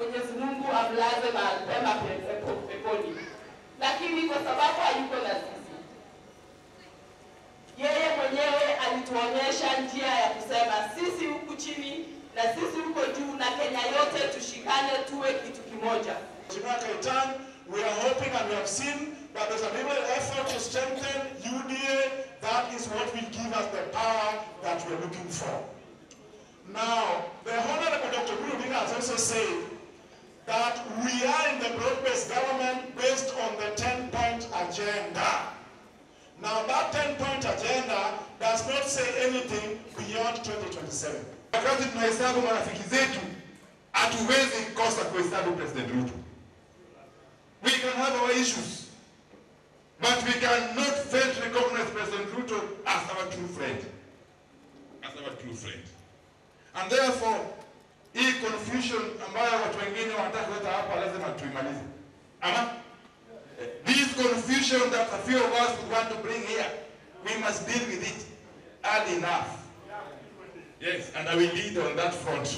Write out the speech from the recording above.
Mwenyezi Mungu amlaze mahali pema peponi. Lakini kwa sababu hayuko na sisi, yeye mwenyewe alituonyesha njia ya kusema sisi huku chini na sisi huko juu, na Kenya yote tushikane tuwe kitu kimoja. We are hoping and we have seen that there's a little effort to strengthen UDA. That is what will give us the power that we're looking for. Now, the Honorable Dr. Guru Odinga has also said that we are in the broad-based government based on the 10-point agenda. Now, that 10-point agenda does not say anything beyond 2027. Wakati tunahesabu marafiki zetu, hatuwezi kosa kuhesabu President Ruto. We can have our issues, but we cannot fail to recognize President Ruto as our true friend. As our true friend. And therefore, hii confusion ambayo watu wengine wanataka kuleta hapa lazima tuimalize. This confusion that a few of us want to bring here, we must deal with it early enough. Yes, and I will lead on that front.